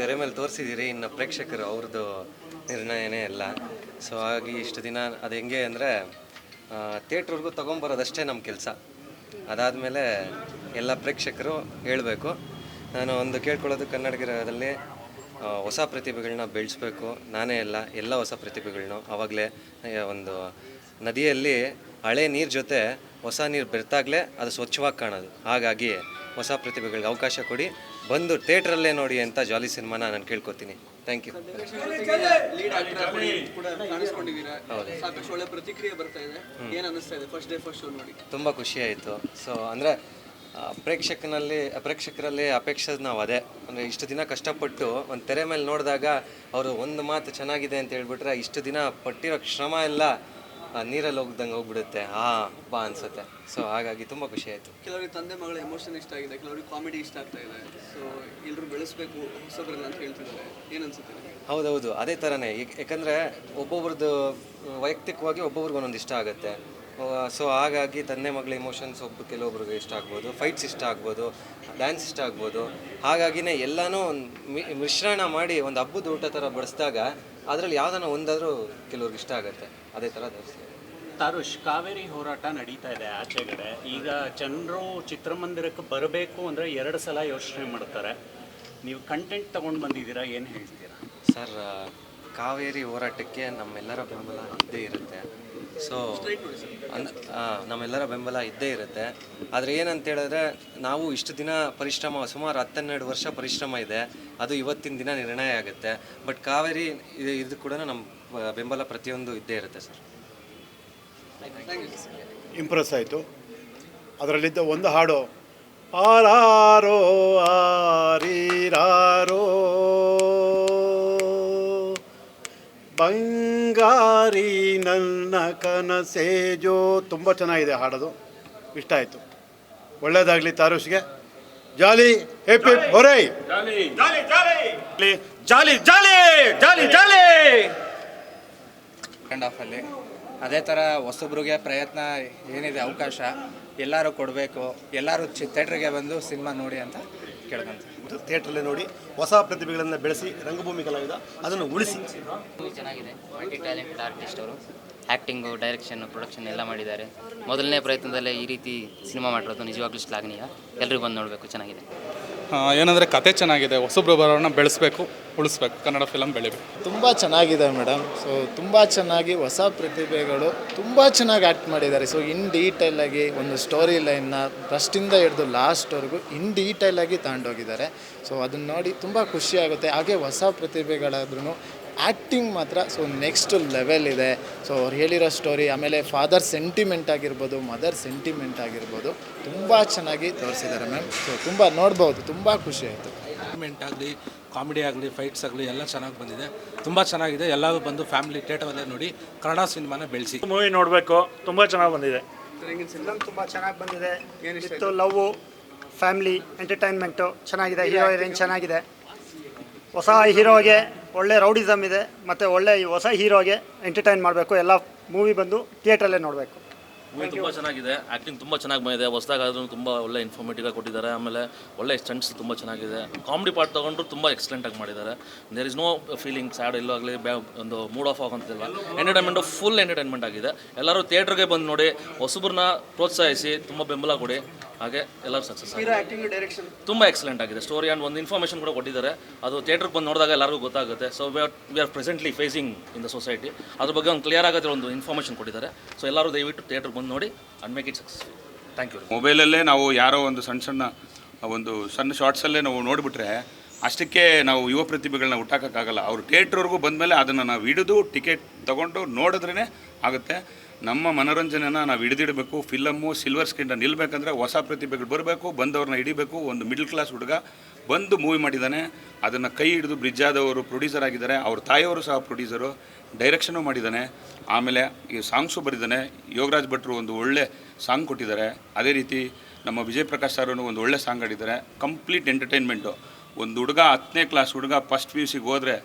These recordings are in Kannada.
ತೆರೆ ಮೇಲೆ ತೋರಿಸಿದ್ದೀರಿ, ಇನ್ನು ಪ್ರೇಕ್ಷಕರು ಅವ್ರದ್ದು ನಿರ್ಣಯನೇ ಎಲ್ಲ. ಸೊ ಹಾಗಾಗಿ ಇಷ್ಟು ದಿನ ಅದು ಹೆಂಗೆ ಅಂದರೆ ಥಿಯೇಟ್ರ್ವರೆಗೂ ತೊಗೊಂಬರೋದಷ್ಟೇ ನಮ್ಮ ಕೆಲಸ. ಅದಾದಮೇಲೆ ಎಲ್ಲ ಪ್ರೇಕ್ಷಕರು ಹೇಳಬೇಕು. ನಾನು ಒಂದು ಕೇಳ್ಕೊಳ್ಳೋದು, ಕನ್ನಡಿಗರಲ್ಲಿ ಹೊಸ ಪ್ರತಿಭೆಗಳನ್ನ ಬೆಳೆಸಬೇಕು. ನಾನೇ ಎಲ್ಲ ಹೊಸ ಪ್ರತಿಭೆಗಳನ್ನೂ. ಆವಾಗಲೇ ಒಂದು ನದಿಯಲ್ಲಿ ಹಳೆ ನೀರು ಜೊತೆ ಹೊಸ ನೀರು ಬೆರೆತಾಗಲೇ ಅದು ಸ್ವಚ್ಛವಾಗಿ ಕಾಣೋದು. ಹಾಗಾಗಿ ಹೊಸ ಪ್ರತಿಭೆಗಳಿಗೆ ಅವಕಾಶ ಕೊಡಿ, ಬಂದು ಥಿಯೇಟ್ರಲ್ಲೇ ನೋಡಿ ಅಂತ ಜಾಲಿ ಸಿನಿಮಾನ ನಾನು ಕೇಳ್ಕೊತೀನಿ. Thank you. ತುಂಬ ಖುಷಿ ಆಯಿತು. ಸೊ ಅಂದರೆ ಪ್ರೇಕ್ಷಕರಲ್ಲಿ ಅಪೇಕ್ಷೆ ನಾವು ಅದೇ. ಅಂದರೆ ಇಷ್ಟು ದಿನ ಕಷ್ಟಪಟ್ಟು ಒಂದು ತೆರೆ ಮೇಲೆ ನೋಡಿದಾಗ ಅವರು ಒಂದು ಮಾತು ಚೆನ್ನಾಗಿದೆ ಅಂತ ಹೇಳ್ಬಿಟ್ರೆ ಇಷ್ಟು ದಿನ ಪಟ್ಟಿರೋ ಶ್ರಮ ಎಲ್ಲ ನೀರಲ್ಲಿ ಹೋಗ್ದಂಗೆ ಹೋಗ್ಬಿಡುತ್ತೆ. ಬಾ ಅನ್ಸುತ್ತೆ. ಸೊ ಹಾಗಾಗಿ ತುಂಬ ಖುಷಿ ಆಯಿತು. ಕೆಲವರಿಗೆ ತಂದೆ ಮಗಳ ಎಮೋಷನ್ ಇಷ್ಟ ಆಗಿದೆ, ಕೆಲವರಿಗೆ ಕಾಮಿಡಿ ಇಷ್ಟ ಆಗ್ತಾ ಇದೆ. ಸೊ ಎಲ್ಲರೂ ಬೆಳೆಸಬೇಕು ಹೊಸಬ್ರನ್ನ ಅಂತ ಹೇಳ್ತಿದ್ದಾರೆ. ಏನು ಅನ್ಸುತ್ತೆ? ಹೌದೌದು, ಅದೇ ಥರನೇ. ಯಾಕಂದರೆ ಒಬ್ಬೊಬ್ರದ್ದು ವೈಯಕ್ತಿಕವಾಗಿ ಒಬ್ಬೊಬ್ರಿಗೆ ಒಂದೊಂದು ಇಷ್ಟ ಆಗುತ್ತೆ. ಸೊ ಹಾಗಾಗಿ ತಂದೆ ಮಗಳ ಇಮೋಷನ್ಸ್ ಕೆಲವೊಬ್ರಿಗೆ ಇಷ್ಟ ಆಗ್ಬೋದು, ಫೈಟ್ಸ್ ಇಷ್ಟ ಆಗ್ಬೋದು, ಡ್ಯಾನ್ಸ್ ಇಷ್ಟ ಆಗ್ಬೋದು. ಹಾಗಾಗಿನೇ ಎಲ್ಲನೂ ಒಂದು ಮಿಶ್ರಣ ಮಾಡಿ ಒಂದು ಹಬ್ಬದ ಊಟ ಥರ ಬಡಿಸಿದಾಗ ಅದರಲ್ಲಿ ಯಾವುದನ್ನ ಒಂದಾದರೂ ಕೆಲವ್ರಿಗೆ ಇಷ್ಟ ಆಗುತ್ತೆ. ಅದೇ ಥರ ತೋರಿಸ್ತೀವಿ. ತಾರುಷ್, ಕಾವೇರಿ ಹೋರಾಟ ನಡೀತಾ ಇದೆ ಆಚೆಗಡೆ. ಈಗ ಜನರು ಚಿತ್ರಮಂದಿರಕ್ಕೆ ಬರಬೇಕು ಅಂದರೆ 2 ಸಲ ಯೋಚನೆ ಮಾಡ್ತಾರೆ. ನೀವು ಕಂಟೆಂಟ್ ತೊಗೊಂಡು ಬಂದಿದ್ದೀರಾ, ಏನು ಹೇಳ್ತೀರಾ? ಸರ್, ಕಾವೇರಿ ಹೋರಾಟಕ್ಕೆ ನಮ್ಮೆಲ್ಲರ ಬೆಂಬಲ ಇದ್ದೇ ಇರುತ್ತೆ. ಸೊ ನಮ್ಮೆಲ್ಲರ ಬೆಂಬಲ ಇದ್ದೇ ಇರುತ್ತೆ. ಆದರೆ ಏನಂತ ಹೇಳಿದ್ರೆ, ನಾವು ಇಷ್ಟು ದಿನ ಪರಿಶ್ರಮ, ಸುಮಾರು 10-12 ವರ್ಷ ಪರಿಶ್ರಮ ಇದೆ, ಅದು ಇವತ್ತಿನ ದಿನ ನಿರ್ಣಯ ಆಗುತ್ತೆ. ಬಟ್ ಕಾವೇರಿ ಇದು ಕೂಡ ನಮ್ಮ ಬೆಂಬಲ ಪ್ರತಿಯೊಂದು ಇದ್ದೇ ಇರುತ್ತೆ ಸರ್. ಇಂಪ್ರೆಸ್ ಆಯಿತು. ಅದರಲ್ಲಿದ್ದ ಒಂದು ಹಾಡು, ಆರಾರೋ ಆರೀರಾರೋ ಬಂಗಾರಿ ನನ್ನ ಕನಸೇಜೋ, ತುಂಬ ಚೆನ್ನಾಗಿದೆ ಹಾಡೋದು, ಇಷ್ಟ ಆಯಿತು. ಒಳ್ಳೆಯದಾಗಲಿ ತಾರುಷ್ಗೆ. ಜಾಲಿ ಹೆಪ್ಪಿ ಹೊರೈ ಜಾಲಿ ಜಾಲಿ ಜಾಲಿ ಜಾಲಿ ಜಾಲಿ ಸೆಕೆಂಡ್ ಹಾಫಲ್ಲಿ ಅದೇ ಥರ ಹೊಸಬ್ರಿಗೆ ಪ್ರಯತ್ನ ಏನಿದೆ ಅವಕಾಶ ಎಲ್ಲರೂ ಕೊಡಬೇಕು. ಎಲ್ಲರೂ ಥಿಯೇಟ್ರಿಗೆ ಬಂದು ಸಿನಿಮಾ ನೋಡಿ ಅಂತ ಕೇಳ್ಕೊಂತ. ಥಿಯೇಟ್ರಲ್ಲೇ ನೋಡಿ, ಹೊಸ ಪ್ರತಿಭೆಗಳನ್ನು ಬೆಳೆಸಿ, ರಂಗಭೂಮಿ ಕಲಾವಿದ ಅದನ್ನು ಉಳಿಸಿ. ಚೆನ್ನಾಗಿದೆ. ಮಲ್ಟಿ ಟ್ಯಾಲೆಂಟೆಡ್ ಆರ್ಟಿಸ್ಟ್ ಅವರು. ಆ್ಯಕ್ಟಿಂಗು, ಡೈರೆಕ್ಷನ್, ಪ್ರೊಡಕ್ಷನ್ ಎಲ್ಲ ಮಾಡಿದ್ದಾರೆ. ಮೊದಲನೇ ಪ್ರಯತ್ನದಲ್ಲೇ ಈ ರೀತಿ ಸಿನಿಮಾ ಮಾಡಿರೋದು ನಿಜವಾಗ್ಲೂ ಶ್ಲಾಘನೀಯ. ಎಲ್ಲರಿಗೂ ಬಂದು ನೋಡಬೇಕು, ಚೆನ್ನಾಗಿದೆ. ಏನಂದರೆ ಕತೆ ಚೆನ್ನಾಗಿದೆ, ಹೊಸಬ್ರು ಬರೋರನ್ನ ಬೆಳೆಸಬೇಕು, ಉಳಿಸ್ಬೇಕು, ಕನ್ನಡ ಫಿಲಮ್ ಬೆಳಿಬೇಕು. ತುಂಬ ಚೆನ್ನಾಗಿದೆ ಮೇಡಮ್. ಸೊ ತುಂಬ ಚೆನ್ನಾಗಿ ಹೊಸ ಪ್ರತಿಭೆಗಳು ತುಂಬ ಚೆನ್ನಾಗಿ ಆ್ಯಕ್ಟ್ ಮಾಡಿದ್ದಾರೆ. ಸೊ ಇನ್ ಡೀಟೇಲಾಗಿ ಒಂದು ಸ್ಟೋರಿ ಲೈನ್ನ ಫಸ್ಟಿಂದ ಹಿಡಿದು ಲಾಸ್ಟ್ವರೆಗೂ ಇನ್ ಡೀಟೇಲಾಗಿ ತಗೊಂಡೋಗಿದ್ದಾರೆ. ಸೊ ಅದನ್ನು ನೋಡಿ ತುಂಬ ಖುಷಿಯಾಗುತ್ತೆ. ಹಾಗೆ ಹೊಸ ಪ್ರತಿಭೆಗಳಾದ್ರೂ ಆ್ಯಕ್ಟಿಂಗ್ ಮಾತ್ರ ಸೊ ನೆಕ್ಸ್ಟ್ ಲೆವೆಲ್ ಇದೆ. ಸೊ ಅವ್ರು ಹೇಳಿರೋ ಸ್ಟೋರಿ, ಆಮೇಲೆ ಫಾದರ್ ಸೆಂಟಿಮೆಂಟ್ ಆಗಿರ್ಬೋದು, ಮದರ್ ಸೆಂಟಿಮೆಂಟ್ ಆಗಿರ್ಬೋದು, ತುಂಬ ಚೆನ್ನಾಗಿ ತೋರಿಸಿದ್ದಾರೆ ಮ್ಯಾಮ್. ಸೊ ತುಂಬ ನೋಡ್ಬೋದು, ತುಂಬ ಖುಷಿ ಆಯಿತು. ಸೆಂಟಿಮೆಂಟ್ ಆಗಲಿ, ಕಾಮಿಡಿ ಆಗಲಿ, ಫೈಟ್ಸ್ ಆಗಲಿ ಎಲ್ಲ ಚೆನ್ನಾಗಿ ಬಂದಿದೆ. ತುಂಬ ಚೆನ್ನಾಗಿದೆ. ಎಲ್ಲರೂ ಬಂದು ಫ್ಯಾಮಿಲಿ ಥಿಯೇಟರಲ್ಲೇ ನೋಡಿ ಕನ್ನಡ ಸಿನಿಮಾನ ಬೆಳೆಸಿ. ಮೂವಿ ನೋಡಬೇಕು, ತುಂಬ ಚೆನ್ನಾಗಿ ಬಂದಿದೆ. ತುಂಬ ಚೆನ್ನಾಗಿ ಬಂದಿದೆ. ವಿತ್ ಲವ್, ಫ್ಯಾಮಿಲಿ ಎಂಟರ್ಟೈನ್ಮೆಂಟು ಚೆನ್ನಾಗಿದೆ. ಹೀರೋ ಹೀರೋಯಿನ್ ಚೆನ್ನಾಗಿದೆ. ಹೊಸ ಹೀರೋಗೆ ಒಳ್ಳೆ ರೌಡಿಸಮ್ ಇದೆ, ಮತ್ತು ಒಳ್ಳೆ ಹೊಸ ಹೀರೋಗೆ ಎಂಟರ್ಟೈನ್ ಮಾಡಬೇಕು. ಎಲ್ಲ ಮೂವಿ ಬಂದು ಥಿಯೇಟ್ರಲ್ಲೇ ನೋಡಬೇಕು. ಮೂವಿ ತುಂಬ ಚೆನ್ನಾಗಿದೆ. ಆ್ಯಕ್ಟಿಂಗ್ ತುಂಬ ಚೆನ್ನಾಗಿ ಬಂದಿದೆ. ಹೊಸದಾಗಾದ್ರೂ ತುಂಬ ಒಳ್ಳೆ ಇನ್ಫಾರ್ಮೇಟಿವ್ ಆಗಿ ಕೊಟ್ಟಿದ್ದಾರೆ. ಆಮೇಲೆ ಒಳ್ಳೆ ಸ್ಟಂಟ್ಸ್ ತುಂಬ ಚೆನ್ನಾಗಿದೆ. ಕಾಮಿಡಿ ಪಾರ್ಟ್ ತೊಗೊಂಡ್ರು ತುಂಬ ಎಕ್ಸಲೆಂಟಾಗಿ ಮಾಡಿದ್ದಾರೆ. There is no feeling sad ಎಲ್ಲೋ ಆಗಲಿ, ಒಂದು ಮೂಡ್ ಆಫ್ ಆಗೋಂತಿಲ್ಲ. ಎಂಟರ್ಟೈನ್ಮೆಂಟು ಫುಲ್ ಎಂಟರ್ಟೈನ್ಮೆಂಟ್ ಆಗಿದೆ. ಎಲ್ಲರೂ ಥಿಯೇಟ್ರಿಗೆ ಬಂದು ನೋಡಿ, ಹೊಸಬ್ರನ್ನ ಪ್ರೋತ್ಸಾಹಿಸಿ, ತುಂಬ ಬೆಂಬಲ ಕೊಡಿ. ಹಾಗೆ ಎಲ್ಲರೂ ಸಕ್ಸಸ್ ತುಂಬ ಎಕ್ಸಲೆಂಟ್ ಆಗಿದೆ. ಸ್ಟೋರಿ ಆ್ಯಂಡ್ ಒಂದು ಇನ್ಫಾರ್ಮೇಷನ್ ಕೂಡ ಕೊಟ್ಟಿದ್ದಾರೆ. ಅದು ಥಿಯೇಟ್ರಿಗೆ ಬಂದು ನೋಡಿದಾಗ ಎಲ್ಲರಿಗೂ ಗೊತ್ತಾಗುತ್ತೆ. So we are presently facing in the society. ಅದ್ರ ಬಗ್ಗೆ ಒಂದು ಕ್ಲಿಯರ್ ಆಗೋದ್ರ ಒಂದು ಇನ್ಫಾರ್ಮೇಷನ್ ಕೊಟ್ಟಿದ್ದಾರೆ. ಸೊ ಎಲ್ಲರೂ ದಯವಿಟ್ಟು ಥಿಯೇಟ್ರಿಗೆ ಬಂದು ನೋಡಿ and make it successful. Thank you. ಮೊಬೈಲಲ್ಲೇ ನಾವು ಯಾರೋ ಒಂದು ಸಣ್ಣ ಶಾರ್ಟ್ಸಲ್ಲೇ ನಾವು ನೋಡಿಬಿಟ್ರೆ ಅಷ್ಟಕ್ಕೆ ನಾವು ಯುವ ಪ್ರತಿಭೆಗಳನ್ನ ಹುಟ್ಟಾಕೋಕ್ಕಾಗಲ್ಲ. ಅವರು ಥಿಯೇಟ್ರ್ವರೆಗೂ ಬಂದಮೇಲೆ ಅದನ್ನು ನಾವು ಹಿಡಿದು ಟಿಕೆಟ್ ತೊಗೊಂಡು ನೋಡಿದ್ರೇ ಆಗುತ್ತೆ. ನಮ್ಮ ಮನೋರಂಜನೆನ ನಾವು ಹಿಡಿದಿಡಬೇಕು. ಫಿಲಮ್ಮು ಸಿಲ್ವರ್ ಸ್ಕ್ರೀನ್ ನಿಲ್ಲಬೇಕಂದ್ರೆ ಹೊಸ ಪ್ರತಿಭೆಗಳು ಬರಬೇಕು, ಬಂದವ್ರನ್ನ ಹಿಡಿಬೇಕು. ಒಂದು ಮಿಡ್ಲ್ ಕ್ಲಾಸ್ ಹುಡುಗ ಬಂದು ಮೂವಿ ಮಾಡಿದ್ದಾನೆ, ಅದನ್ನು ಕೈ ಹಿಡಿದು ಬ್ರಿಡ್ಜ್ ಆದವರು ಪ್ರೊಡ್ಯೂಸರ್ ಆಗಿದ್ದಾರೆ. ಅವ್ರ ತಾಯಿಯವರು ಸಹ ಪ್ರೊಡ್ಯೂಸರು, ಡೈರೆಕ್ಷನು ಮಾಡಿದ್ದಾನೆ. ಆಮೇಲೆ ಈ ಸಾಂಗ್ಸು ಬರೆದಿದ್ದಾನೆ. ಯೋಗರಾಜ್ ಭಟ್ರು ಒಂದು ಒಳ್ಳೆ ಸಾಂಗ್ ಕೊಟ್ಟಿದ್ದಾರೆ. ಅದೇ ರೀತಿ ನಮ್ಮ ವಿಜಯ್ ಪ್ರಕಾಶ್ ಸರ್ ಒಂದು ಒಳ್ಳೆ ಸಾಂಗ್ ಆಡಿದ್ದಾರೆ. Complete entertainment. ಒಂದು ಹುಡುಗ 10ನೇ ಕ್ಲಾಸ್ ಹುಡುಗ ಫಸ್ಟ್ PUC ಹೋದರೆ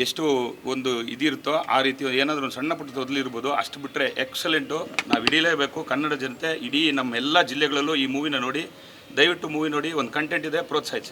ಎಷ್ಟು ಒಂದು ಇದಿರುತ್ತೋ ಆ ರೀತಿ ಏನಾದರೂ ಒಂದು ಸಣ್ಣ ಪುಟ್ಟ ತೊದಲಿರ್ಬೋದು. ಅಷ್ಟು ಬಿಟ್ಟರೆ ಎಕ್ಸಲೆಂಟು. ನಾವು ಹಿಡಿಯಲೇಬೇಕು. ಕನ್ನಡ ಜನತೆ ಇಡೀ ನಮ್ಮ ಎಲ್ಲ ಜಿಲ್ಲೆಗಳಲ್ಲೂ ಈ ಮೂವಿನ ನೋಡಿ, ದಯವಿಟ್ಟು ಮೂವಿ ನೋಡಿ. ಒಂದು ಕಂಟೆಂಟ್ ಇದೆ, ಪ್ರೋತ್ಸಾಹಿಸಿ.